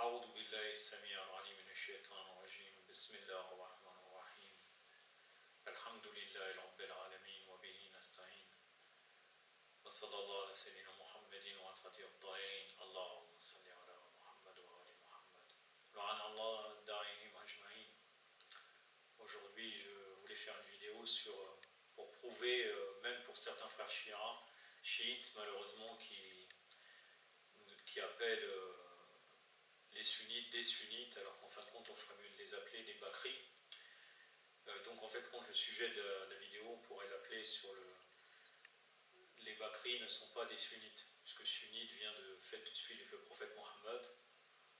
أعوذ بالله السميع العليم من الشيطان الرجيم بسم الله الرحمن الرحيم الحمد لله رب العالمين وبه نستعين وصلى الله على سيدنا محمد وعلى الطاهرين اللهم صل على محمد وعلى محمد وعن الله الداعين أجمعين. Aujourd'hui, je voulais faire une vidéo pour prouver, même pour certains frères chiites, malheureusement, qui appellent les sunnites des sunnites, alors qu'en fin de compte, on ferait mieux de les appeler des bakris. Donc, en fait, le sujet de la vidéo, on pourrait l'appeler les bakris ne sont pas des sunnites, puisque sunnite vient de fait de suivre le prophète Mohammed,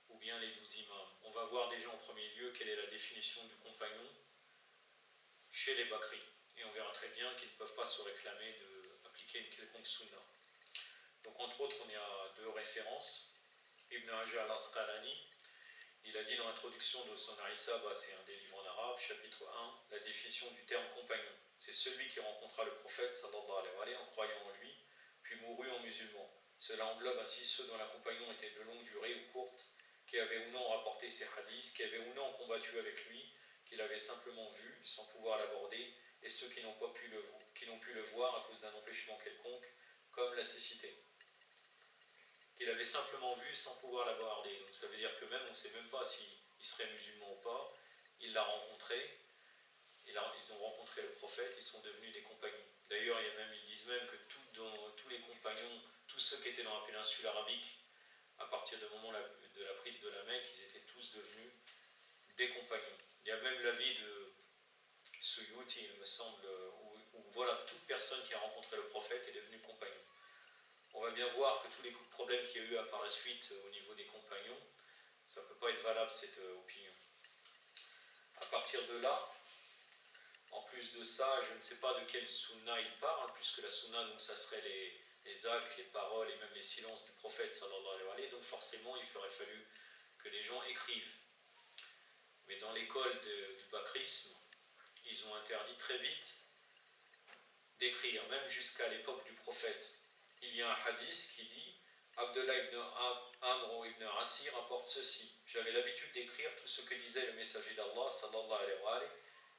ou bien les 12 imams. On va voir déjà en premier lieu quelle est la définition du compagnon chez les bakris. Et on verra très bien qu'ils ne peuvent pas se réclamer d'appliquer une quelconque sunna. Donc, entre autres, on y a deux références. Ibn Hajar al-Asqalani, il a dit dans l'introduction de son Arisaba, c'est un des livres en arabe, chapitre 1, la définition du terme compagnon. C'est celui qui rencontra le prophète, sallallahu alayhi wa sallam, en croyant en lui, puis mourut en musulman. Cela englobe ainsi ceux dont l'accompagnon était de longue durée ou courte, qui avaient ou non rapporté ses hadiths, qui avaient ou non combattu avec lui, qui l'avaient simplement vu sans pouvoir l'aborder, et ceux qui n'ont pu le voir à cause d'un empêchement quelconque, comme la cécité. Qu'il avait simplement vu sans pouvoir l'aborder. Donc ça veut dire que même on ne sait même pas s'il serait musulman ou pas. Il l'a rencontré, ils ont rencontré le prophète, ils sont devenus des compagnons. D'ailleurs, ils disent même que tous les compagnons, tous ceux qui étaient dans la péninsule arabique, à partir du moment de la prise de la Mecque, ils étaient tous devenus des compagnons. Il y a même l'avis de Suyuti, il me semble, où voilà, toute personne qui a rencontré le prophète est devenue compagnon. On va bien voir que tous les problèmes qu'il y a eu par la suite au niveau des compagnons, ça ne peut pas être valable cette opinion. À partir de là, en plus de ça, je ne sais pas de quelle sunna il parle, puisque la sunna, donc, ça serait les actes, les paroles et même les silences du prophète sallallahu alayhi wa sallam, donc forcément il aurait fallu que les gens écrivent. Mais dans l'école du bakrisme, ils ont interdit très vite d'écrire, même jusqu'à l'époque du prophète. Il y a un hadith qui dit Abdullah ibn Amr ibn Asi rapporte ceci: j'avais l'habitude d'écrire tout ce que disait le messager d'Allah sallallahu alayhi wa sallam,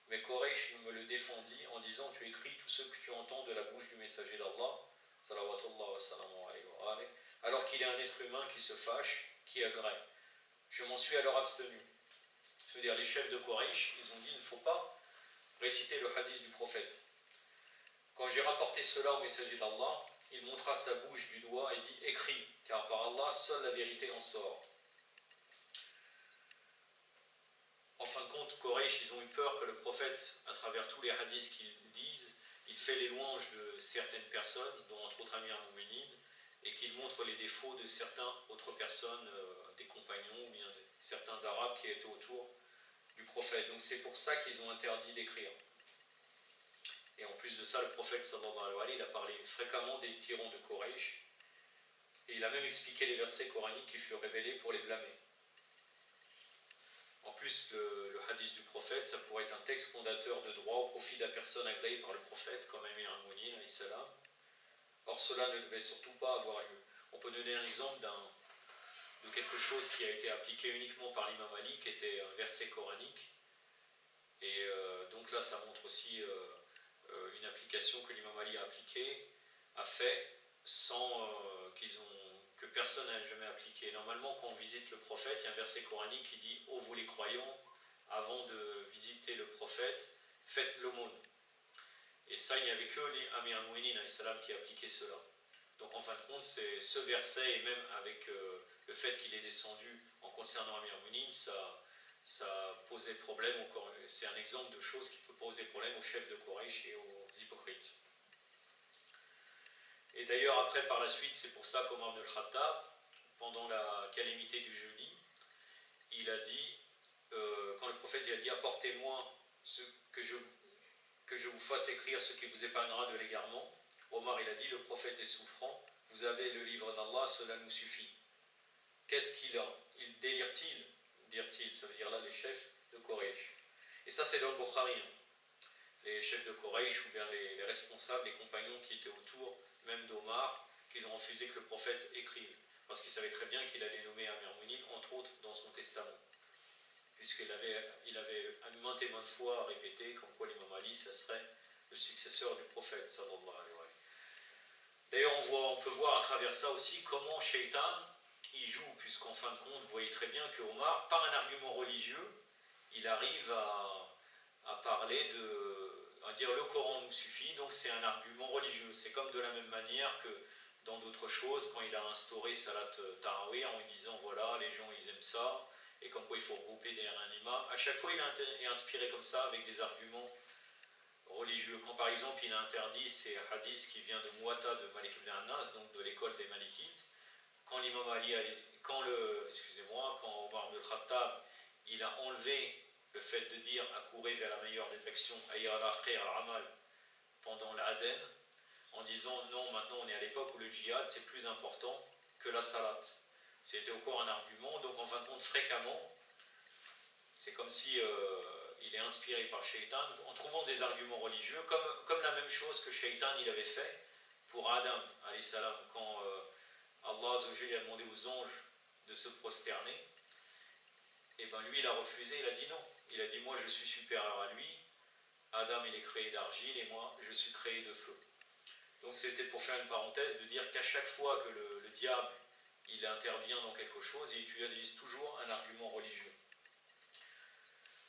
mais Quraysh me le défendit en disant tu écris tout ce que tu entends de la bouche du messager d'Allah sallallahu alayhi wa sallam, alors qu'il est un être humain qui se fâche, qui agrée. Je m'en suis alors abstenu. C'est-à-dire les chefs de Quraysh, ils ont dit il ne faut pas réciter le hadith du prophète. Quand j'ai rapporté cela au messager d'Allah, il montra sa bouche du doigt et dit « Écris, car par Allah, seule la vérité en sort. » En fin de compte, Quraysh, ils ont eu peur que le prophète, à travers tous les hadiths qu'ils disent, il fait les louanges de certaines personnes, dont entre autres Amir al-Mu'minin, et qu'il montre les défauts de certaines autres personnes, des compagnons, ou bien certains arabes qui étaient autour du prophète. Donc c'est pour ça qu'ils ont interdit d'écrire. Et en plus de ça, le prophète sallallahu alayhi wa sallam, il a parlé fréquemment des tyrans de Quraysh, et il a même expliqué les versets coraniques qui furent révélés pour les blâmer. En plus, le hadith du prophète, ça pourrait être un texte fondateur de droit au profit de la personne agréée par le prophète, comme Amir al-Mu'minin alayhi salam. Or, cela ne devait surtout pas avoir lieu. On peut donner un exemple de quelque chose qui a été appliqué uniquement par l'imam Ali, qui était un verset coranique. Et donc là, ça montre aussi une application que l'imam Ali a fait sans que personne n'a jamais appliqué. Normalement, quand on visite le prophète, il y a un verset coranique qui dit « Ô vous les croyants, avant de visiter le prophète, faites l'aumône ». Et ça, il n'y avait que les Amir al-Mu'minin alayhi salam qui appliquaient cela. Donc en fin de compte, c'est ce verset, et même avec le fait qu'il est descendu en concernant Amir al-Mu'minin, ça posait problème. C'est un exemple de choses qui peut poser problème aux chefs de Quraysh et aux hypocrites. Et d'ailleurs, après, par la suite, c'est pour ça qu'Omar ibn al-Khattab, pendant la calamité du jeudi, il a dit, quand le prophète il a dit « Apportez-moi que je vous fasse écrire ce qui vous épargnera de l'égarement », Omar il a dit « Le prophète est souffrant, vous avez le livre d'Allah, cela nous suffit. » Qu'est-ce qu'il a? Il délire-t-il? Dire-t-il, ça veut dire là les chefs de Quraysh. Et ça, c'est dans le Bukhari. Les chefs de Quraysh, ou bien les responsables, les compagnons qui étaient autour, même d'Omar, qu'ils ont refusé que le prophète écrive. parce qu'il savait très bien qu'il allait nommer Amir Mu'minin, entre autres, dans son testament. Puisqu'il avait maintes et maintes fois répété comme quoi l'imam Ali, ça serait le successeur du prophète, sallallahu alayhi wa sallam. D'ailleurs, on peut voir à travers ça aussi comment Shaitan, il joue, puisqu'en fin de compte, vous voyez très bien que Omar, par un argument religieux, il arrive à parler à dire le Coran nous suffit, donc c'est un argument religieux. C'est comme de la même manière que dans d'autres choses, quand il a instauré Salat Tarawih en disant voilà, les gens ils aiment ça, et comme quoi il faut regrouper derrière un imam. À chaque fois, il est inspiré comme ça avec des arguments religieux. Quand par exemple il a interdit ces hadiths qui vient de Muwatta de Malik ibn Anas, donc de l'école des Malikites, quand l'imam Ali, quand Omar ibn al-Khattab, il a enlevé le fait de dire accourir vers la meilleure des actions, ayyar al-akhir al-amal, pendant l'Aden, en disant non, maintenant on est à l'époque où le djihad c'est plus important que la salat. C'était encore un argument, donc en fin de compte, fréquemment, c'est comme si il est inspiré par Shaitan en trouvant des arguments religieux, comme la même chose que Shaitan il avait fait pour Adam, alayhi salam, quand Allah a demandé aux anges de se prosterner, et bien lui il a refusé, il a dit non. Il a dit moi je suis supérieur à lui, Adam il est créé d'argile et moi je suis créé de feu. Donc c'était pour faire une parenthèse de dire qu'à chaque fois que le diable il intervient dans quelque chose, il utilise toujours un argument religieux.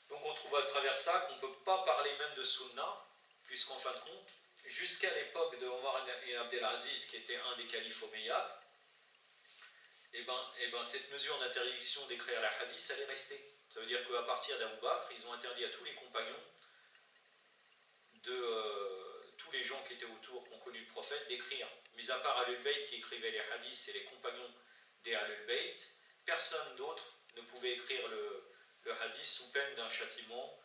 Donc on trouve à travers ça qu'on ne peut pas parler même de Sunna, puisqu'en fin de compte, jusqu'à l'époque de Omar et Abdelaziz, qui était un des califes omeyyades, et ben cette mesure d'interdiction d'écrire la hadith, ça allait rester. Ça veut dire qu'à partir d'Abou Bakr, ils ont interdit à tous les compagnons tous les gens qui étaient autour, qui ont connu le prophète, d'écrire. Mis à part Ahlul Bayt qui écrivait les hadiths et les compagnons des Ahlul Bayt, personne d'autre ne pouvait écrire le hadith sous peine d'un châtiment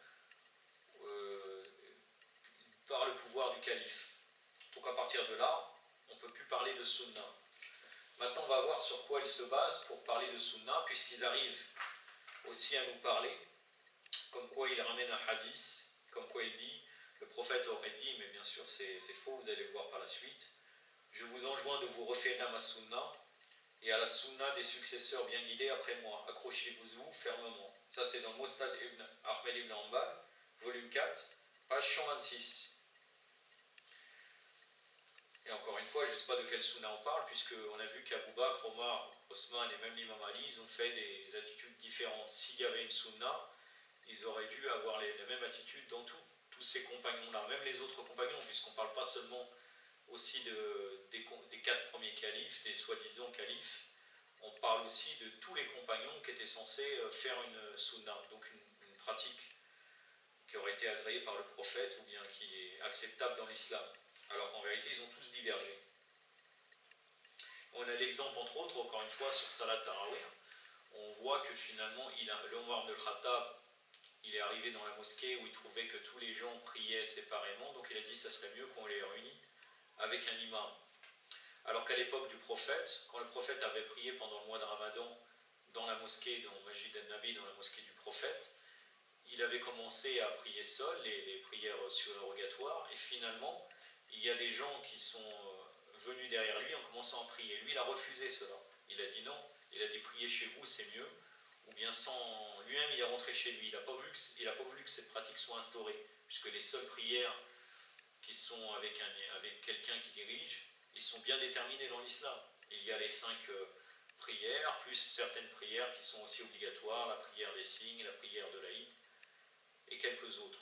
par le pouvoir du calife. Donc à partir de là, on ne peut plus parler de sunna. Maintenant, on va voir sur quoi ils se basent pour parler de sunna, puisqu'ils arrivent aussi à nous parler, comme quoi ils ramènent un hadith, comme quoi il dit, le prophète aurait dit, mais bien sûr c'est faux, vous allez le voir par la suite, je vous enjoins de vous refaire à ma sunna et à la sunna des successeurs bien guidés après moi, accrochez-vous fermement. Ça c'est dans Musnad Ahmed ibn Hanbal, volume 4, page 126. Et encore une fois, je ne sais pas de quelle sunna on parle, puisqu'on a vu qu'Abou Bakr, Omar, Osman et même l'imam Ali, ils ont fait des attitudes différentes. S'il y avait une sunna, ils auraient dû avoir la même attitude dans tous ces compagnons-là, même les autres compagnons, puisqu'on ne parle pas seulement aussi des 4 premiers califes, des soi-disant califes, on parle aussi de tous les compagnons qui étaient censés faire une sunna, donc une pratique qui aurait été agréée par le prophète ou bien qui est acceptable dans l'islam. Alors qu'en vérité, ils ont tous divergé. On a l'exemple, entre autres, encore une fois, sur Salat Tarawih. On voit que finalement, Omar ibn al-Khattab, il est arrivé dans la mosquée où il trouvait que tous les gens priaient séparément, donc il a dit que ça serait mieux qu'on les réunisse avec un imam. Alors qu'à l'époque du prophète, quand le prophète avait prié pendant le mois de Ramadan dans la mosquée, dans Masjid al-Nabi, dans la mosquée du prophète, il avait commencé à prier seul, les prières surrogatoires, et finalement, il y a des gens qui sont venus derrière lui en commençant à prier. Lui, il a refusé cela. Il a dit non, il a dit priez chez vous, c'est mieux, ou bien sans lui-même, il est rentré chez lui. Il n'a pas voulu que cette pratique soit instaurée, puisque les seules prières qui sont avec quelqu'un qui dirige, ils sont bien déterminés dans l'islam. Il y a les 5 prières, plus certaines prières qui sont aussi obligatoires, la prière des signes, la prière de l'Aïd, et quelques autres.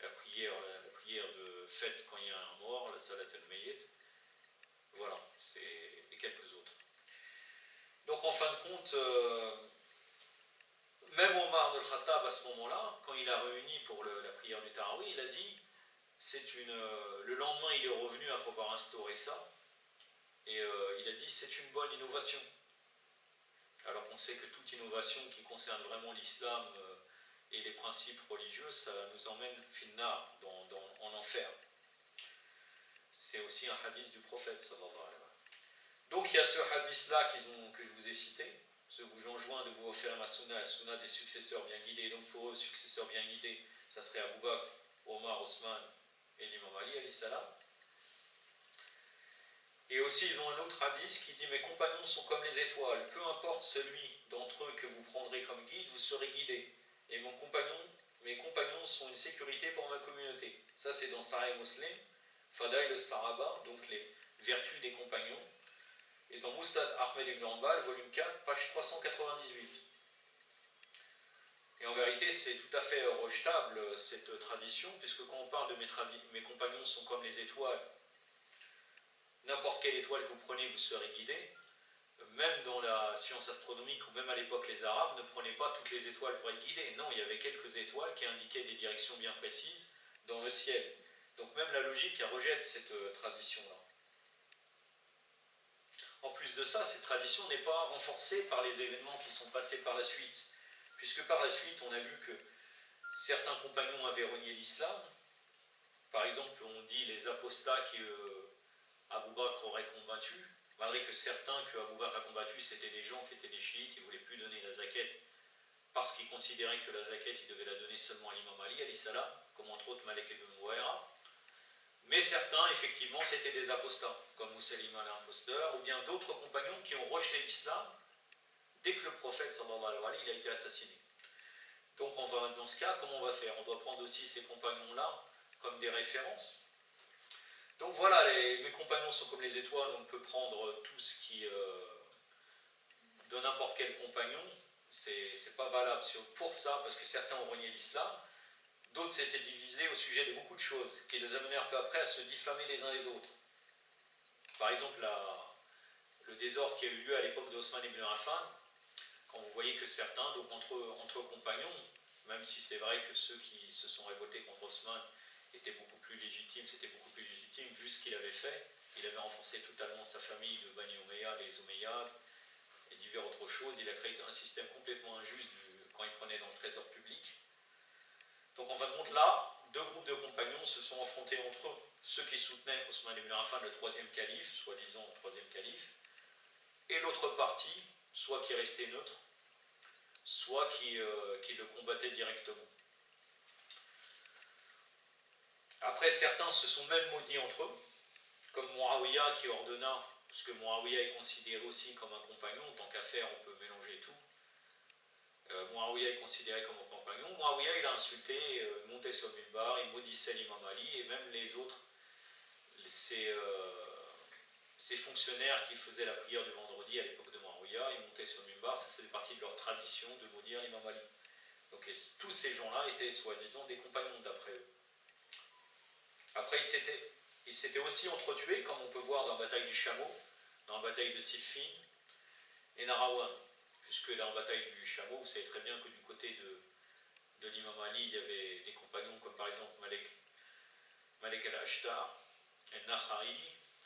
La prière de fête quand il y a un mort, la salat al-mayyit, voilà, et quelques autres. Donc en fin de compte, même Omar al-Khattab à ce moment-là, quand il a réuni pour la prière du Tarawih, il a dit, le lendemain il est revenu après avoir instauré ça, et il a dit c'est une bonne innovation. Alors qu'on sait que toute innovation qui concerne vraiment l'islam et les principes religieux, ça nous emmène finnar, en enfer. C'est aussi un hadith du prophète sallallahu alayhi wa sallam. Donc il y a ce hadith-là que je vous ai cité, ce que je vous enjoins de vous offrir la sunna des successeurs bien guidés. Donc pour eux, successeurs bien guidés, ça serait Abou Bakr, Omar, Osman et l'imam Ali alayhi salam. Et aussi, ils ont un autre hadith qui dit « Mes compagnons sont comme les étoiles, peu importe celui d'entre eux que vous prendrez comme guide, vous serez guidés. Et mes compagnons sont une sécurité pour ma communauté. » Ça, c'est dans Sahih Muslim, Fadail al-Sahaba, donc les vertus des compagnons. Et dans Moustad Ahmed ibn Hanbal, volume 4, page 398. Et en vérité, c'est tout à fait rejetable, cette tradition, puisque quand on parle de mes compagnons sont comme les étoiles, n'importe quelle étoile que vous prenez, vous serez guidé. Même dans la science astronomique, ou même à l'époque les Arabes, ne prenaient pas toutes les étoiles pour être guidés. Non, il y avait quelques étoiles qui indiquaient des directions bien précises dans le ciel. Donc même la logique, elle rejette cette tradition-là. En plus de ça, cette tradition n'est pas renforcée par les événements qui sont passés par la suite. Puisque par la suite, on a vu que certains compagnons avaient renié l'islam. Par exemple, on dit les apostats qui Abou Bakr aurait combattu, malgré que certains que Abou Bakr a combattu, c'était des gens qui étaient des chiites, ils ne voulaient plus donner la zakat, parce qu'ils considéraient que la zakat, ils devaient la donner seulement à l'imam Ali, alayhi salam, comme entre autres Malek ibn Mouaira. Mais certains, effectivement, c'était des apostats, comme Moussaïlima l'imposteur, ou bien d'autres compagnons qui ont rejeté l'islam dès que le prophète, sallallahu alayhi wa sallam, il a été assassiné. Donc dans ce cas, comment on va faire? On doit prendre aussi ces compagnons-là comme des références. Donc voilà, mes compagnons sont comme les étoiles, on peut prendre tout ce qui de n'importe quel compagnon, c'est pas valable pour ça, parce que certains ont renié l'islam, d'autres s'étaient divisés au sujet de beaucoup de choses, qui les amenèrent peu après à se diffamer les uns les autres. Par exemple, le désordre qui a eu lieu à l'époque d'Osman ibn Affan, quand vous voyez que certains, donc entre compagnons, même si c'est vrai que ceux qui se sont révoltés contre Osman étaient beaucoup plus légitimes, c'était beaucoup plus légitime vu ce qu'il avait fait. Il avait renforcé totalement sa famille de Bani Umayya, les Omeyyades et divers autres choses. Il a créé un système complètement injuste quand il prenait dans le trésor public. Donc en fin de compte, là, deux groupes de compagnons se sont affrontés entre eux. Ceux qui soutenaient Osman ibn Affan, le troisième calife, soi-disant le troisième calife, et l'autre partie, soit qui restait neutre, soit qui le combattait directement. Après, certains se sont même maudits entre eux, comme Muawiyah qui ordonna, parce que Muawiyah est considéré aussi comme un compagnon, tant qu'à faire, on peut mélanger tout. Muawiyah est considéré comme un compagnon. Muawiyah, il a insulté, monté sur le minbar, il maudissait l'imam Ali, et même les autres, ces fonctionnaires qui faisaient la prière du vendredi à l'époque de Muawiyah, ils montaient sur le minbar, ça faisait partie de leur tradition de maudire l'imam Ali. Donc tous ces gens-là étaient soi-disant des compagnons d'après eux. Après, ils s'étaient aussi entretués, comme on peut voir dans la bataille du Chameau, dans la bataille de Siffin et Narawan. Puisque dans la bataille du Chameau, vous savez très bien que du côté de l'imam Ali, il y avait des compagnons comme par exemple Malek al-Ashtar, el-Nakhai,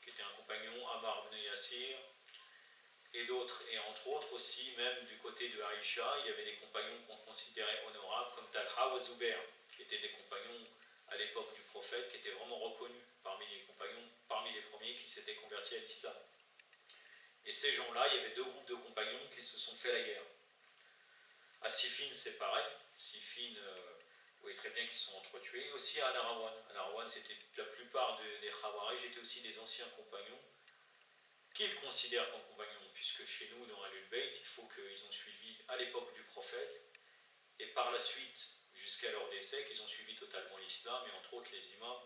qui était un compagnon, Ammar ibn Yassir, et d'autres. Et entre autres aussi, même du côté de Aïcha, il y avait des compagnons qu'on considérait honorables, comme Talha ou Zubair, qui étaient des compagnons à l'époque du prophète, qui étaient vraiment reconnus parmi les compagnons, parmi les premiers qui s'étaient convertis à l'islam. Et ces gens-là, il y avait deux groupes de compagnons qui se sont fait la guerre. À Siffin, c'est pareil. Siffin, vous voyez très bien qu'ils se sont entretués. Aussi à Narawan. À Narawan, c'était la plupart des Khawarij étaient aussi des anciens compagnons qu'ils considèrent comme compagnons, puisque chez nous, dans Ahlul Bayt, il faut qu'ils ont suivi à l'époque du prophète, et par la suite, jusqu'à leur décès, qu'ils ont suivi totalement l'islam, et entre autres les imams,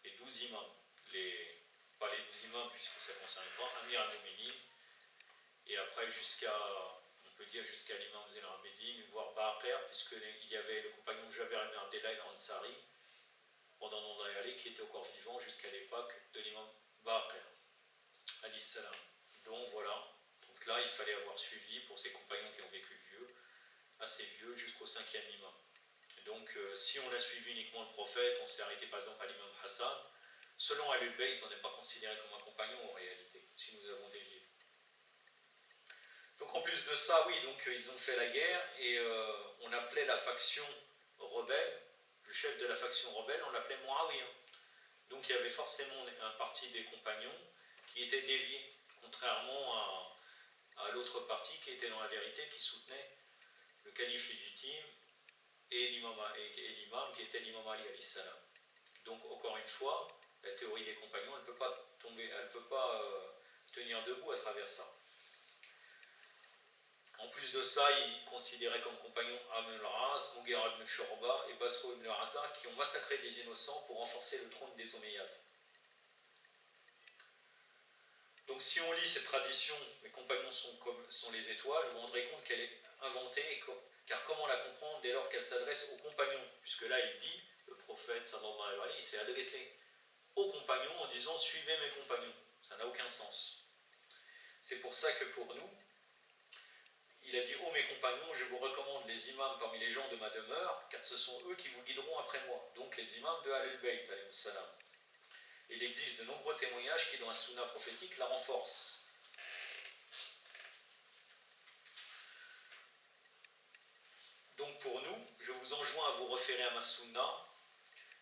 les 12 imams, pas les 12 imams, puisque ça ne concerne pas, Amir al-Mouminin, et après on peut dire jusqu'à l'imam Zayn al-Abidin, voire Baqir, puisqu'il y avait le compagnon Jabir ibn Abdullah al-Ansari, pendant Nandayali, qui était encore vivant jusqu'à l'époque de l'imam Baqir, alayhi salam. Donc voilà, donc là il fallait avoir suivi pour ces compagnons qui ont vécu vieux, assez vieux, jusqu'au 5e imam. Et donc si on a suivi uniquement le prophète, on s'est arrêté par exemple à l'imam Hassan, selon Ahlul Bayt, on n'est pas considéré comme un compagnon en réalité, si nous avons dévié. Donc en plus de ça, oui, donc ils ont fait la guerre et on appelait la faction rebelle, le chef de la faction rebelle, on l'appelait Muawiyah. Donc il y avait forcément un parti des compagnons qui était dévié, contrairement à l'autre parti qui était dans la vérité, qui soutenait le calife légitime et l'imam qui était l'imam Ali alayhi salam. Donc encore une fois, la théorie des compagnons, elle ne peut pas tomber, elle ne peut pas tenir debout à travers ça. En plus de ça, il considérait comme compagnons Amr al-As, Mughira ibn Shurba et Basro ibn Ata qui ont massacré des innocents pour renforcer le trône des Omeyyades. Donc si on lit cette tradition, les compagnons sont les étoiles, vous vous rendrez compte qu'elle est inventée, car comment la comprendre dès lors qu'elle s'adresse aux compagnons? Puisque là il dit, le prophète sallallahu alayhi wa sallam, il s'est adressé aux compagnons en disant suivez mes compagnons. Ça n'a aucun sens. C'est pour ça que pour nous, il a dit ô mes compagnons, je vous recommande les imams parmi les gens de ma demeure, car ce sont eux qui vous guideront après moi. Donc les imams de Ahlul Bayt alayhi salam. Il existe de nombreux témoignages qui dans la sunna prophétique la renforcent. Donc pour nous, je vous enjoins à vous référer à ma sunna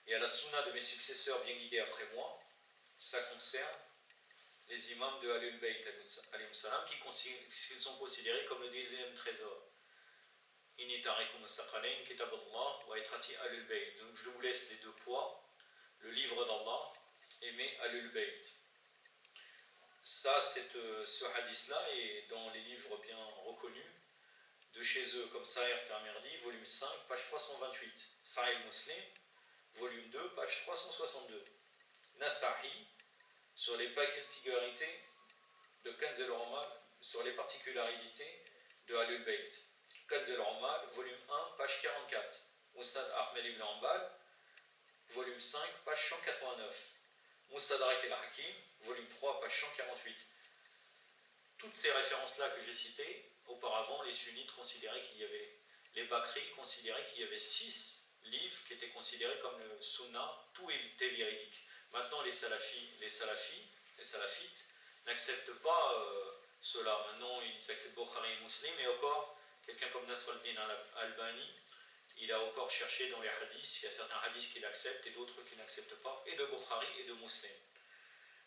et à la sunna de mes successeurs bien guidés après moi. Ça concerne les imams de Ahlul Bayt alayhi salam qui sont considérés comme le deuxième trésor. Inni tarikum as-saqalayn kitab Allah wa itrati Ahlul Bayt. Donc je vous laisse les deux poids, le livre d'Allah et mes Ahlul Bayt. Ça, ce hadith-là est dans les livres bien reconnus de chez eux, comme Sahih Tirmidhi, volume 5, page 328, Sahih Muslim, volume 2, page 362, Nasa'i, sur les particularités de Kanz al-Ummal, sur les particularités de Ahlul Bayt. Kanz al-Ummal, volume 1, page 44, Musnad Ahmed ibn Hanbal, volume 5, page 189, Mustadrak al-Hakim, volume 3, page 148. Toutes ces références-là que j'ai citées, auparavant, les sunnites considéraient qu'il y avait, les Bakri considéraient qu'il y avait 6 livres qui étaient considérés comme le Sunna, tout était véridique. Maintenant, les salafites n'acceptent pas cela. Maintenant, ils acceptent Bukhari et Muslim, et encore, quelqu'un comme Nasr al-Din al-Albani, il a encore cherché dans les hadiths, il y a certains hadiths qu'il accepte et d'autres qu'il n'accepte pas, et de Bukhari et de Muslim.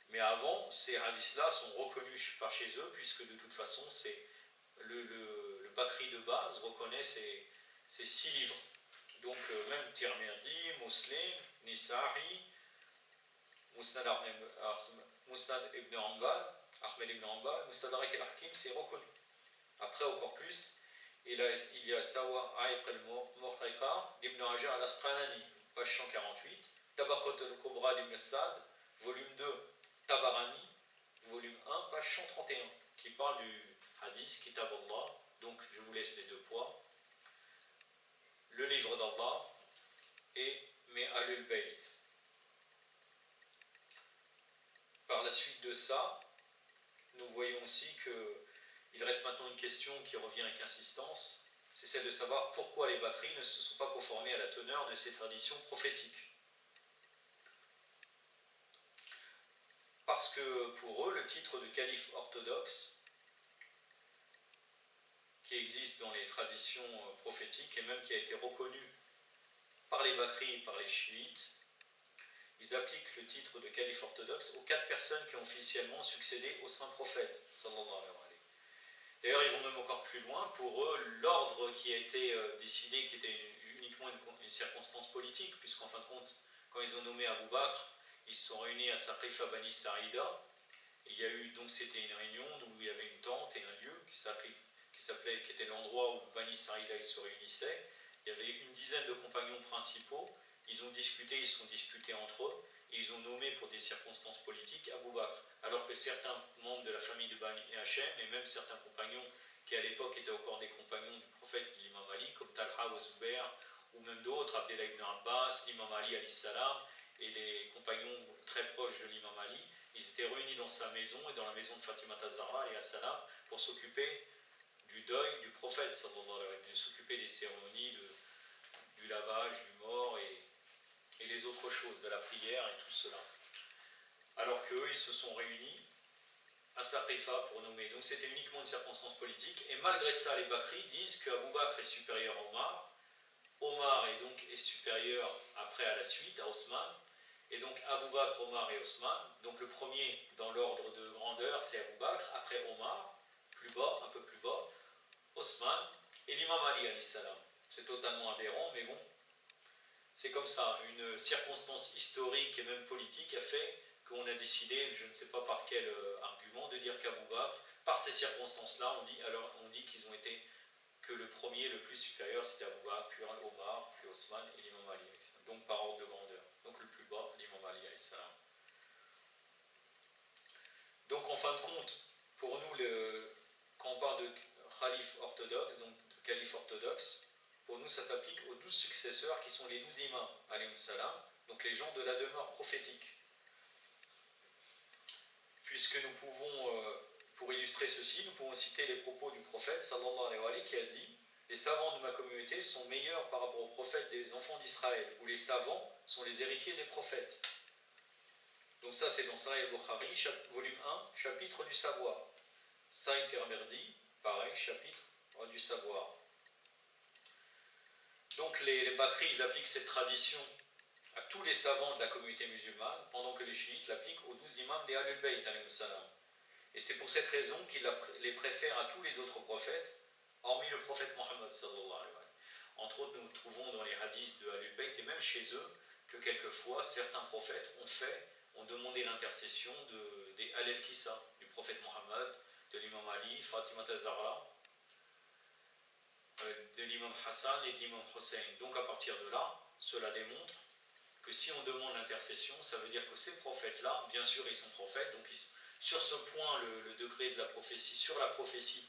Mais avant, ces hadiths-là sont reconnus par chez eux, puisque de toute façon, c'est le Bakri de base reconnaît ces 6 livres. Donc même Tirmidhi, Muslim, Nisa'i, Musnad ibn Hanbal, Ahmed ibn Hanbal, Mustadrak al-Hakim, c'est reconnu. Après, encore plus, il y a Sawa Aïq al-Murtaqa d'Ibn Hajar al-Asqalani, page 148, Tabaqat al-Kubra d'Ibn Sa'd, volume 2, Tabarani, volume 1, page 131, qui parle du hadith, Kitab Allah. Donc je vous laisse les deux poids, le livre d'Allah et mes Ahlul Bayt. Par la suite de ça, nous voyons aussi qu'il reste maintenant une question qui revient avec insistance, c'est celle de savoir pourquoi les Bakri ne se sont pas conformés à la teneur de ces traditions prophétiques. Parce que pour eux, le titre de calife orthodoxe, qui existe dans les traditions prophétiques et même qui a été reconnu par les Bakri et par les chiites, ils appliquent le titre de calife orthodoxe aux 4 personnes qui ont officiellement succédé au saint prophète, sallallahu alayhi wa sallam. D'ailleurs, ils vont même encore plus loin. Pour eux, l'ordre qui a été décidé, qui était uniquement une circonstance politique, puisqu'en fin de compte, quand ils ont nommé Abu Bakr, ils se sont réunis à Saqifa Bani Sarida. Et il y a eu, donc c'était une réunion où il y avait une tente et un lieu qui était l'endroit où Bani Sarida se réunissaient. Il y avait une dizaine de compagnons principaux. Ils ont discuté, ils se sont disputés entre eux. Et ils ont nommé pour des circonstances politiques Abu Bakr. Alors que certains membres de la famille de Bani Hachem, et même certains compagnons qui à l'époque étaient encore des compagnons du prophète l'imam Ali, comme Talha ou Zubair, ou même d'autres, Abdullah ibn Abbas, l'imam Ali alayhi salam, et les compagnons très proches de l'imam Ali, ils étaient réunis dans sa maison et dans la maison de Fatima Zahra alayhi salam pour s'occuper du deuil du prophète, de s'occuper des cérémonies du lavage du mort et les autres choses, de la prière et tout cela. Alors qu'eux, ils se sont réunis à Saqifa pour nommer. Donc c'était uniquement une circonstance politique. Et malgré ça, les Bakri disent qu'Abu Bakr est supérieur à Omar. Omar est supérieur après à la suite, à Osman. Et donc Abu Bakr, Omar et Osman. Donc le premier dans l'ordre de grandeur, c'est Abu Bakr. Après Omar, plus bas, un peu plus bas, Osman et l'imam Ali alayhi salam. C'est totalement aberrant, mais bon, C'est comme ça, une circonstance historique et même politique a fait qu'on a décidé, je ne sais pas par quel argument, de dire qu'Abou Bakr, par ces circonstances-là, on dit qu'ils ont été, que le premier, le plus supérieur, c'était Abou Bakr, puis Omar, puis Osman et l'imam Ali, donc par ordre de grandeur. Donc le plus bas, l'imam Ali, donc en fin de compte, pour nous, quand on parle de calife orthodoxe, donc de calife orthodoxe, pour nous ça s'applique aux 12 successeurs qui sont les 12 imams, alayhim salam, donc les gens de la demeure prophétique. Puisque nous pouvons, pour illustrer ceci, nous pouvons citer les propos du prophète, sallallahu alayhi wa sallam, qui a dit « Les savants de ma communauté sont meilleurs par rapport aux prophètes des enfants d'Israël, où les savants sont les héritiers des prophètes. » Donc ça c'est dans Sahih al-Bukhari, volume 1, chapitre du savoir. Sahih Tirmidhi, pareil, chapitre du savoir. Donc les Bakri, ils appliquent cette tradition à tous les savants de la communauté musulmane, pendant que les chiites l'appliquent aux 12 imams des Ahlul Bayt, alayhim salam. Et c'est pour cette raison qu'ils les préfèrent à tous les autres prophètes, hormis le prophète Mohammed sallallahu alayhi wa sallam. Entre autres, nous trouvons dans les hadiths de Ahlul Bayt, et même chez eux, que quelquefois certains prophètes ont demandé l'intercession des Al-Kissa, du prophète Mohammed, de l'imam Ali, Fatima Zahra, de l'imam Hassan et de l'imam Hussein. Donc à partir de là, cela démontre que si on demande l'intercession, ça veut dire que ces prophètes-là, bien sûr ils sont prophètes, donc sur ce point, le degré de la prophétie, sur la prophétie,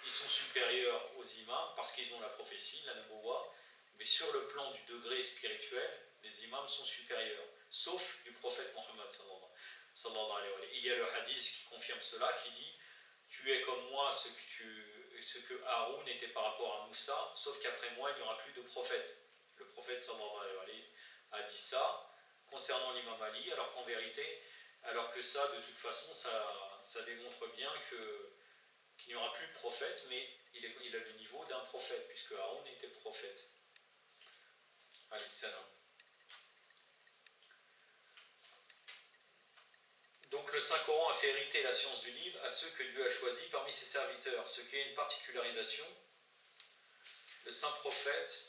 ils sont supérieurs aux imams parce qu'ils ont la prophétie, la Naboua, mais sur le plan du degré spirituel, les imams sont supérieurs, sauf du prophète Mohammed sallallahu alayhi wa sallam. Il y a le hadith qui confirme cela, qui dit « Tu es comme moi ce que Haroun était par rapport à Moussa, sauf qu'après moi il n'y aura plus de prophète. » Le prophète sallallahu alayhi wa sallam a dit ça concernant l'imam Ali, alors qu'en vérité, alors que ça, de toute façon, ça démontre bien qu'il n'y aura plus de prophète, mais il a le niveau d'un prophète, puisque Haroun était prophète. Alayhi salam. Donc le Saint-Coran a fait hériter la science du livre à ceux que Dieu a choisis parmi ses serviteurs, ce qui est une particularisation. Le saint prophète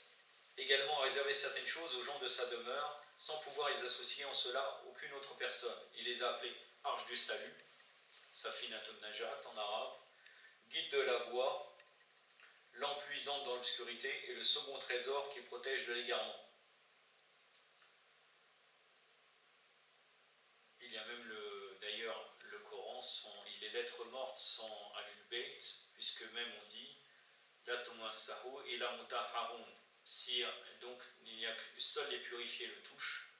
également a réservé certaines choses aux gens de sa demeure, sans pouvoir les associer en cela aucune autre personne. Il les a appelés Arche du Salut, Safinatun Najat en arabe, Guide de la voie, Lampe luisante dans l'obscurité et le second trésor qui protège de l'égarement. Il y a même d'ailleurs le Coran, il est lettre morte sans Ahlul Bayt, puisque même on dit La Tumassahu et la Mutaharun. Si, donc il n'y a que seuls les purifiés le touchent,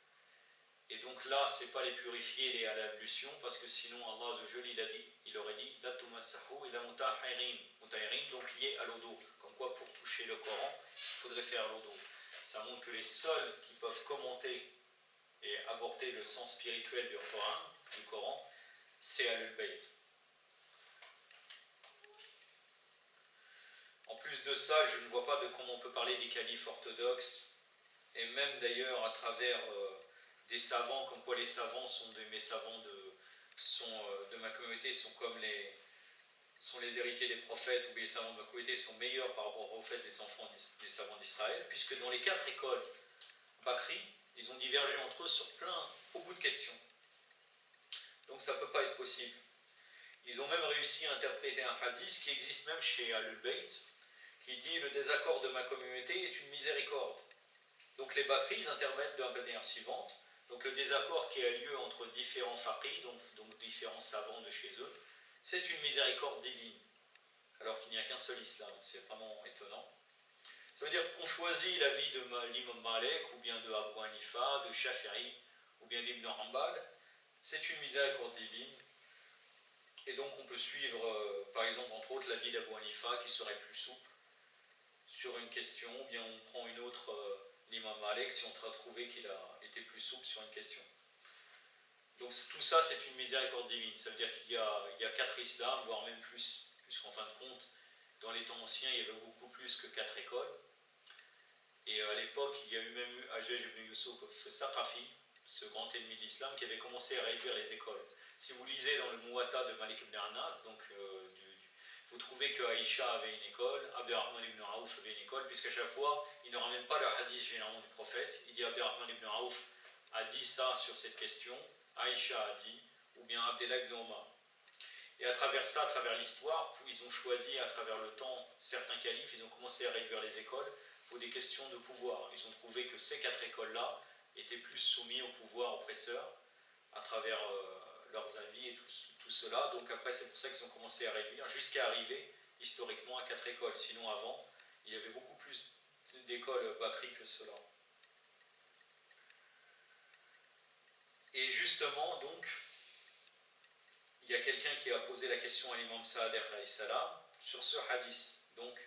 et donc là c'est pas les purifiés les à l'ablution, parce que sinon Allah il aurait dit la tumassahu et la mutahirin, donc lié à l'eau d'eau, comme quoi pour toucher le Coran il faudrait faire l'eau d'eau. Ça montre que les seuls qui peuvent commenter et aborder le sens spirituel du Coran, c'est Ahlul Bayt. En plus de ça, je ne vois pas de comment on peut parler des califes orthodoxes, et même d'ailleurs à travers des savants, comme quoi les savants mes savants de ma communauté sont les héritiers des prophètes, ou les savants de ma communauté sont meilleurs par rapport aux prophètes des savants d'Israël, puisque dans les 4 écoles Bakri, ils ont divergé entre eux sur beaucoup de questions. Donc ça ne peut pas être possible. Ils ont même réussi à interpréter un hadith qui existe même chez Ahlul Bayt, qui dit « Le désaccord de ma communauté est une miséricorde ». Donc les Bakri, ils intermettent de la manière suivante. Donc le désaccord qui a lieu entre différents faqih, donc différents savants de chez eux, c'est une miséricorde divine, alors qu'il n'y a qu'un seul islam. C'est vraiment étonnant. Ça veut dire qu'on choisit l'avis de l'imam Malek, ou bien de Abu Hanifa, de Shafi'i, ou bien d'Ibn Hanbal. C'est une miséricorde divine. Et donc on peut suivre, par exemple, entre autres, l'avis d'Abu Hanifa, qui serait plus souple sur une question, ou bien on prend une autre, l'imam Malek, si on a trouvé qu'il a été plus souple sur une question. Donc tout ça, c'est une miséricorde divine. Ça veut dire qu'il y a 4 islams, voire même plus, puisqu'en fin de compte, dans les temps anciens, il y avait beaucoup plus que 4 écoles. Et à l'époque, il y a eu même eu Hajjaj ibn Yusuf Saqafi, ce grand ennemi de l'islam, qui avait commencé à réduire les écoles. Si vous lisez dans le Muwatta de Malik ibn Anas, donc vous trouvez que Aïcha avait une école, Abdurrahman ibn Aouf avait une école, puisqu'à chaque fois, il ne ramène pas le hadith généralement du prophète. Il dit Abdurrahman ibn Aouf a dit ça sur cette question, Aïcha a dit, ou bien Abdullah ibn Omar. Et à travers ça, à travers l'histoire, ils ont choisi à travers le temps certains califes, ils ont commencé à réduire les écoles pour des questions de pouvoir. Ils ont trouvé que ces 4 écoles-là étaient plus soumis au pouvoir oppresseur à travers leurs avis et tout cela. Donc après, c'est pour ça qu'ils ont commencé à réduire jusqu'à arriver historiquement à 4 écoles. Sinon, avant, il y avait beaucoup plus d'écoles Bakri que cela. Et justement, donc, il y a quelqu'un qui a posé la question à l'imam Sa'adir sur ce hadith. Donc,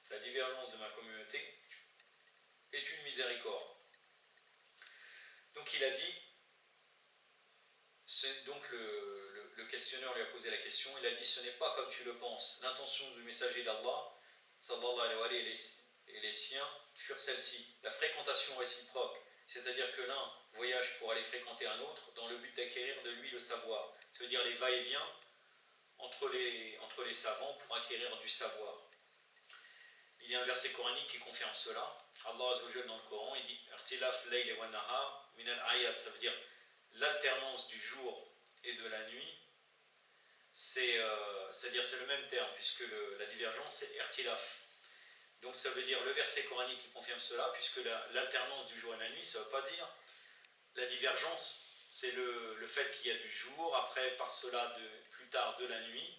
la divergence de ma communauté est une miséricorde. Donc il a dit, donc le questionneur lui a posé la question, il a dit ce n'est pas comme tu le penses. L'intention du messager d'Allah, sallallahu alayhi wa sallam, et les siens furent celles-ci, la fréquentation réciproque, c'est-à-dire que l'un voyage pour aller fréquenter un autre dans le but d'acquérir de lui le savoir, c'est-à-dire les va-et-vient entre les savants pour acquérir du savoir. Il y a un verset coranique qui confirme cela. Allah Azza wa Jalla dans le Coran, il dit Irtilaf layl wa nahar min al-ayat, ça veut dire l'alternance du jour et de la nuit. C'est-à-dire c'est le même terme, puisque la divergence c'est irtilaf. Donc ça veut dire le verset coranique qui confirme cela, puisque l'alternance du jour et de la nuit, ça ne veut pas dire la divergence, c'est le fait qu'il y a du jour, après par cela plus tard de la nuit.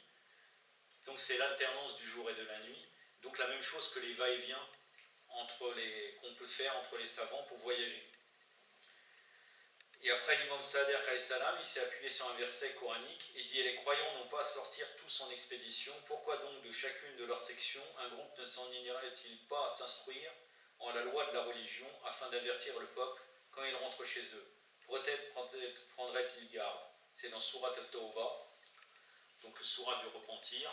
Donc c'est l'alternance du jour et de la nuit. Donc la même chose que les va-et-vient qu'on peut faire entre les savants pour voyager. Et après l'imam Sa'adir il s'est appuyé sur un verset coranique et dit « Et les croyants n'ont pas à sortir tous en expédition, pourquoi donc de chacune de leurs sections un groupe ne s'en irait-il pas à s'instruire en la loi de la religion afin d'avertir le peuple quand ils rentrent chez eux? Peut-être prendrait-il garde ?» C'est dans Surat al-Tawbah, donc le Surat du repentir,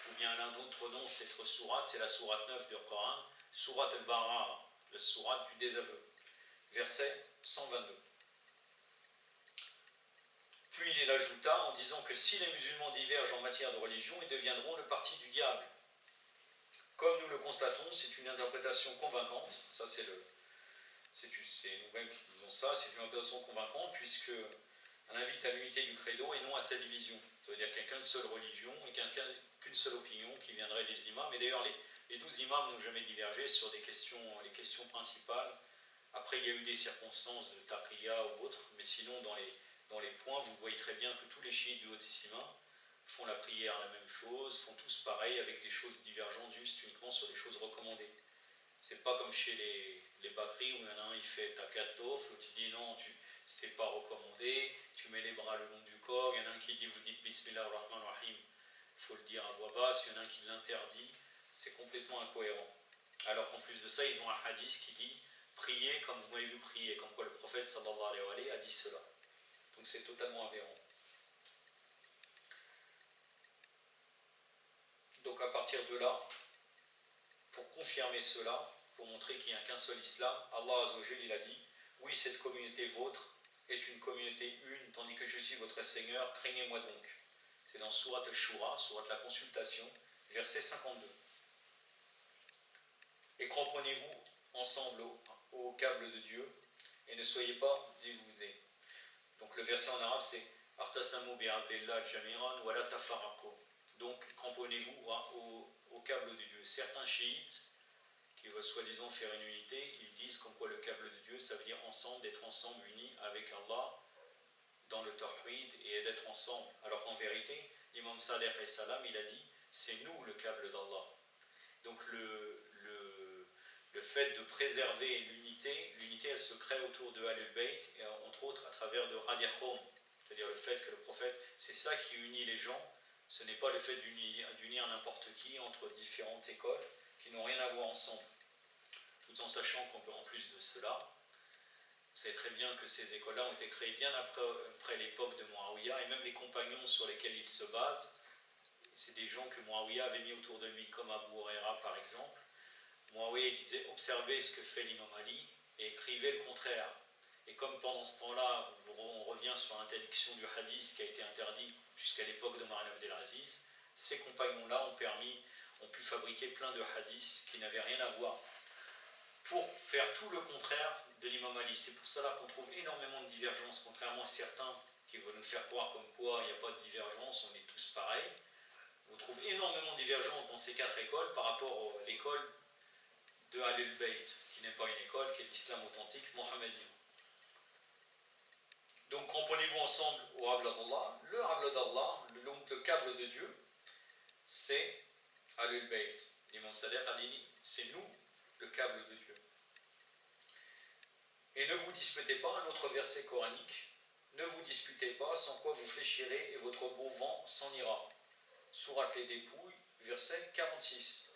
ou bien l'un d'autres noms, cette Surat, c'est la Surat 9 du Coran, Surat al-Bara'a, le Surat du désaveu, verset 122. Puis il ajouta en disant que si les musulmans divergent en matière de religion, ils deviendront le parti du diable. Comme nous le constatons, c'est une interprétation convaincante, ça c'est nous-mêmes qui disons ça, c'est une interprétation convaincante puisque elle invite à l'unité du credo et non à sa division. Ça veut dire qu'il n'y a qu'une seule religion et qu'une seule opinion qui viendrait des imams. Et d'ailleurs, les 12 imams n'ont jamais divergé sur les questions principales. Après, il y a eu des circonstances de taqiyya ou autres, mais sinon, dans les points, vous voyez très bien que tous les chiites du Haut-Sima font la prière la même chose, font tous pareil, avec des choses divergentes juste uniquement sur des choses recommandées. C'est pas comme chez les Bakri où il y en a un il fait takatof, l'autre il dit non, c'est pas recommandé, tu mets les bras le long du corps, il y en a un qui dit vous dites Bismillah ar-Rahman ar-Rahim, il faut le dire à voix basse, il y en a un qui l'interdit, c'est complètement incohérent. Alors qu'en plus de ça, ils ont un hadith qui dit priez comme vous m'avez vu prier, comme quoi le prophète sallallahu alayhi wa sallam a dit cela. Donc c'est totalement aberrant. Donc à partir de là, pour confirmer cela, pour montrer qu'il n'y a qu'un seul islam, Allah Azza wa Jalla il a dit oui, cette communauté vôtre est une communauté une, tandis que je suis votre Seigneur, craignez-moi donc. C'est dans Surat al-Shura, Surat la consultation, verset 52. Et cramponnez-vous ensemble au câble de Dieu et ne soyez pas divisés. Donc le verset en arabe c'est Artasamu bi'ablillah jamiran wa la tafarraqu. Donc cramponnez-vous au câble de Dieu. Certains chiites qui veulent soi-disant faire une unité, ils disent comme quoi le câble de Dieu, ça veut dire ensemble, d'être ensemble unis avec Allah dans le tawhid et d'être ensemble. Alors qu'en vérité, l'imam Sa'adir il a dit, c'est nous le câble d'Allah. Donc le fait de préserver l'unité elle se crée autour de Ahlul Bayt, et entre autres à travers de Radir Qawm, c'est-à-dire le fait que le prophète, c'est ça qui unit les gens, ce n'est pas le fait d'unir n'importe qui entre différentes écoles qui n'ont rien à voir ensemble. Tout en sachant qu'en plus de cela, vous savez très bien que ces écoles-là ont été créées bien après l'époque de Muawiyah, et même les compagnons sur lesquels ils se basent, c'est des gens que Muawiyah avait mis autour de lui, comme Abu Huraira par exemple. Muawiyah disait observez ce que fait l'imam Ali et écrivez le contraire. Et comme pendant ce temps-là, on revient sur l'interdiction du hadith qui a été interdit jusqu'à l'époque de Omar ibn Abdel Aziz, Ces compagnons-là ont pu fabriquer plein de hadiths qui n'avaient rien à voir, pour faire tout le contraire de l'imam Ali. C'est pour cela qu'on trouve énormément de divergences, contrairement à certains qui veulent nous faire croire comme quoi il n'y a pas de divergence, on est tous pareils. On trouve énormément de divergences dans ces 4 écoles par rapport à l'école de Ahlul Bayt, qui n'est pas une école, qui est l'islam authentique mohammedien. Donc cramponnez-vous ensemble au Habla d'Allah. Le Habla d'Allah, le câble de Dieu, c'est Ahlul Bayt. L'imam Sadiq a dit, c'est nous le câble de Dieu. Et ne vous disputez pas, un autre verset coranique, ne vous disputez pas, sans quoi vous fléchirez et votre beau vent s'en ira. Sourate les Dépouilles, verset 46.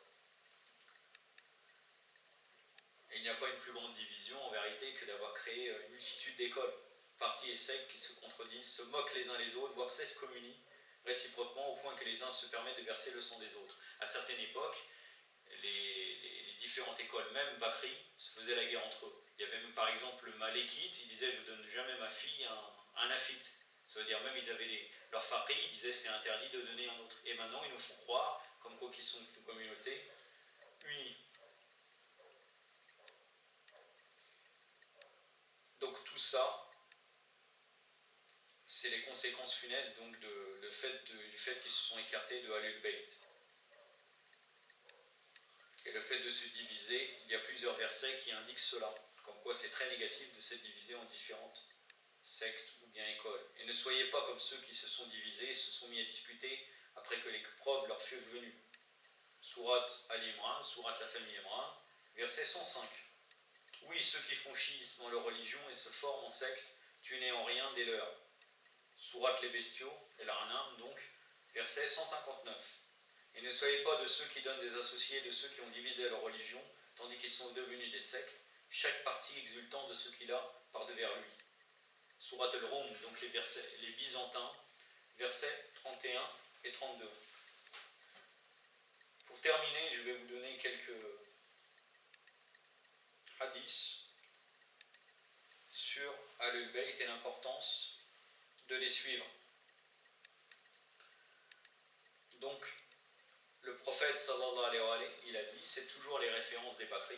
Et il n'y a pas une plus grande division en vérité que d'avoir créé une multitude d'écoles, partis et sectes qui se contredisent, se moquent les uns les autres, voire s'excommunient réciproquement au point que les uns se permettent de verser le sang des autres. À certaines époques, les différentes écoles, même Bakri, se faisaient la guerre entre eux. Il y avait même par exemple le Malékite, il disait je ne donne jamais ma fille à un afite. Ça veut dire même ils avaient leur faqih, ils disaient c'est interdit de donner un autre. Et maintenant ils nous font croire comme quoi qu'ils sont une communauté unie. Donc tout ça, c'est les conséquences funestes donc du fait qu'ils se sont écartés de Ahlul Bayt. Et le fait de se diviser, il y a plusieurs versets qui indiquent cela, comme quoi c'est très négatif de s'être divisé en différentes sectes ou bien écoles. Et ne soyez pas comme ceux qui se sont divisés et se sont mis à disputer après que les preuves leur furent venues. Sourate Al-Imran, sourate la famille Imran, verset 105. Oui, ceux qui font chiisme dans leur religion et se forment en secte, tu n'es en rien des leurs. Sourate les bestiaux, El-An'am donc, verset 159. Et ne soyez pas de ceux qui donnent des associés de ceux qui ont divisé leur religion, tandis qu'ils sont devenus des sectes, chaque parti exultant de ce qu'il a par devers lui. Sourate al-Rum, donc les Byzantins, versets 31 et 32. Pour terminer, je vais vous donner quelques hadiths sur Ahlul Bayt et l'importance de les suivre. Donc, le prophète sallallahu alayhi wa sallam, il a dit, c'est toujours les références des Bakri.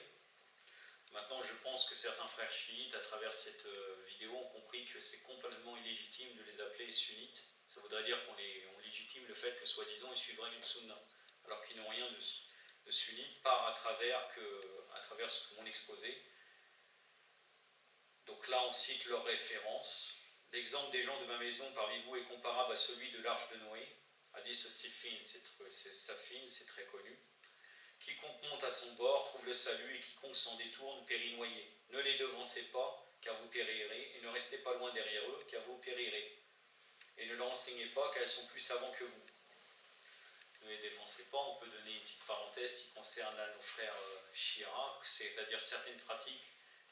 Maintenant, je pense que certains frères chiites, à travers cette vidéo, ont compris que c'est complètement illégitime de les appeler sunnites. Ça voudrait dire qu'on légitime le fait que, soi-disant, ils suivraient une sunna, alors qu'ils n'ont rien de sunnite, par à travers ce que mon exposé. Donc là, on cite leurs références. L'exemple des gens de ma maison parmi vous est comparable à celui de l'arche de Noé. Hadith Safin, c'est très connu. Quiconque monte à son bord trouve le salut et quiconque s'en détourne périt noyé. Ne les devancez pas, car vous périrez, et ne restez pas loin derrière eux, car vous périrez. Et ne leur enseignez pas, car elles sont plus savants que vous. Ne les devancez pas, on peut donner une petite parenthèse qui concerne là, nos frères Shia, c'est-à-dire certaines pratiques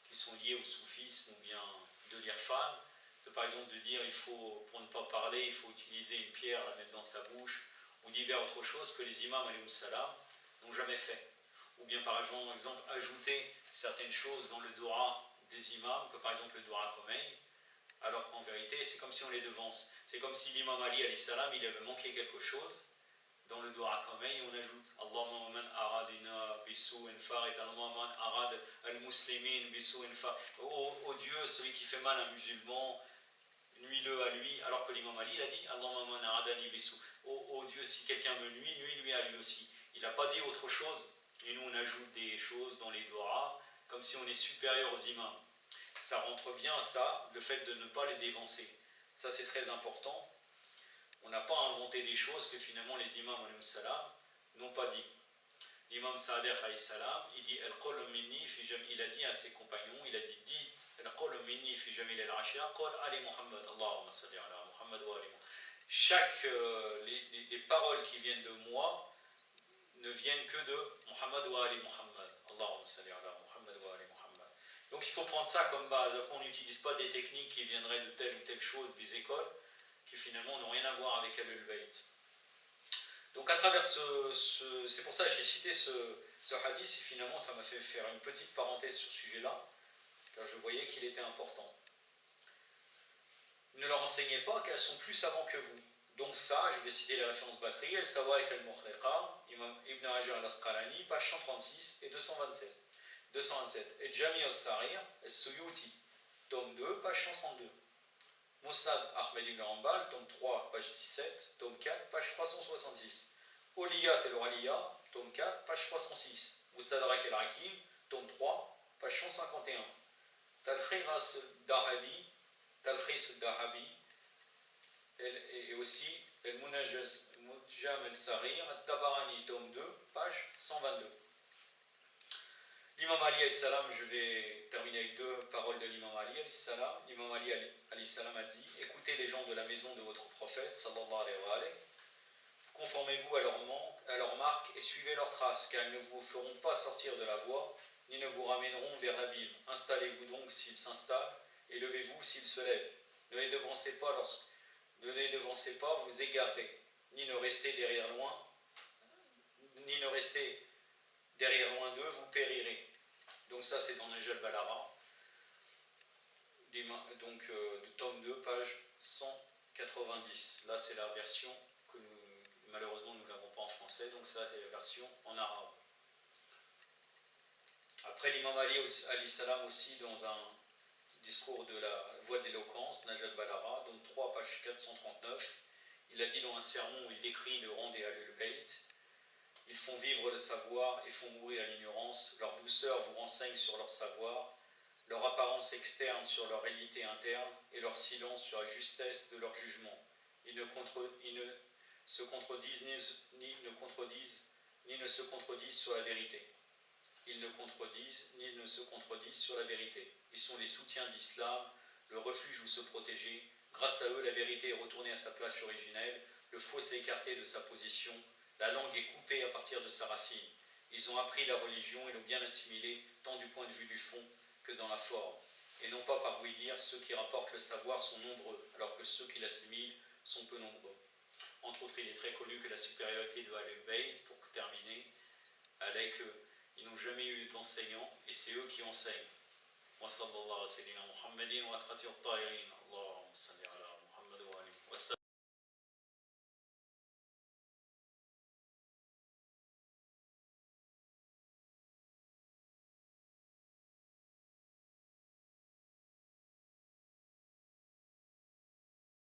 qui sont liées au soufisme ou bien de l'irfan, par exemple de dire pour ne pas parler, il faut utiliser une pierre, la mettre dans sa bouche, ou divers autres choses que les imams alayhi salam n'ont jamais fait. Ou bien par exemple ajouter certaines choses dans le dua des imams, que par exemple le dua Khomeini, alors qu'en vérité c'est comme si on les devance. C'est comme si l'imam Ali alayhi salam il avait manqué quelque chose. Dans le dua Khomeini, on ajoute Allahumma man aradina bisu'in farid, Allahumma man arad al-muslimin bisu'in farid. Oh Dieu, celui qui fait mal à un musulman, nuis-le à lui, alors que l'imam Ali il a dit Allahumma man aradani bisu. Oh Dieu, si quelqu'un me nuit, nuis-lui à lui aussi. Il n'a pas dit autre chose. Et nous, on ajoute des choses dans les doigts, comme si on est supérieur aux imams. Ça rentre bien à ça, le fait de ne pas les dévancer. Ça, c'est très important. On n'a pas inventé des choses que finalement les imams alayhi salam n'ont pas dit. L'imam Sadiq alayhi salam, il dit il a dit à ses compagnons, il a dit dites minni fi jamil al-ashya qul ali Muhammad Allahumma salli ala Muhammad wa ali Muhammad. Les paroles qui viennent de moi ne viennent que de Muhammad wa ali Muhammad. Allahumma salli ala Muhammad wa ali Muhammad. Donc il faut prendre ça comme base. Après, on n'utilise pas des techniques qui viendraient de telle ou telle chose des écoles qui finalement n'ont rien à voir avec Ahlul Bayt. Donc à travers c'est pour ça que j'ai cité ce hadith et finalement ça m'a fait faire une petite parenthèse sur ce sujet-là, car je voyais qu'il était important. Ne leur enseignez pas qu'elles sont plus savantes que vous. Donc ça, je vais citer les références Bakri, El Sawaiq al-Mukhriqa, Imam Ibn Hajar al-Asqalani, page 136 et 227. Et Jami al-Sarir, El-Suyuti, tome 2, page 132. Musnad Ahmed ibn Hanbal, tome 3, page 17, tome 4, page 366. Oliyat el-Waliya, tome 4, page 306. Mustadrak el-Hakim, tome 3, page 151. Talkhis al-Dahabi, et aussi El-Munajjam el-Sarir, Tabarani, tome 2, page 122. L'imam Ali al-Salam, je vais terminer avec deux paroles de l'imam Ali al-Salam. L'imam Ali al-Salam a dit: écoutez les gens de la maison de votre prophète, sallallahu alayhi wa alayhi, conformez-vous à leurs marques et suivez leurs traces, car ils ne vous feront pas sortir de la voie, ni ne vous ramèneront vers l'abîme. Installez-vous donc s'ils s'installent, et levez-vous s'ils se lèvent. Ne les devancez pas, vous égarez, ni ne restez derrière loin d'eux, vous périrez. Donc ça c'est dans Najal Balara, donc de tome 2, page 190. Là c'est la version que malheureusement nous ne l'avons pas en français, donc ça c'est la version en arabe. Après l'imam Ali salam aussi, dans un discours de la voix de l'éloquence, Najal Balara, donc 3, page 439, il a dit dans un sermon où il décrit le rang des Ahlul Bayt: ils font vivre le savoir et font mourir l'ignorance, leur douceur vous renseigne sur leur savoir, leur apparence externe sur leur réalité interne, et leur silence sur la justesse de leur jugement. Ils ne se contredisent ni ne se contredisent sur la vérité. Ils ne contredisent ni ne se contredisent sur la vérité. Ils sont les soutiens de l'islam, le refuge où se protéger. Grâce à eux, la vérité est retournée à sa place originelle, le faux s'est écarté de sa position, la langue est coupée à partir de sa racine. Ils ont appris la religion et l'ont bien assimilée, tant du point de vue du fond que dans la forme. Et non pas par oui dire, ceux qui rapportent le savoir sont nombreux, alors que ceux qui l'assimilent sont peu nombreux. Entre autres, il est très connu que la supériorité de Ahlul Bayt, pour terminer, allait qu'ils n'ont jamais eu d'enseignants, et c'est eux qui enseignent. Wa sallallahu alayhi wa sallam Muhammadin wa atrati at-tahirin. Allahumma salli ala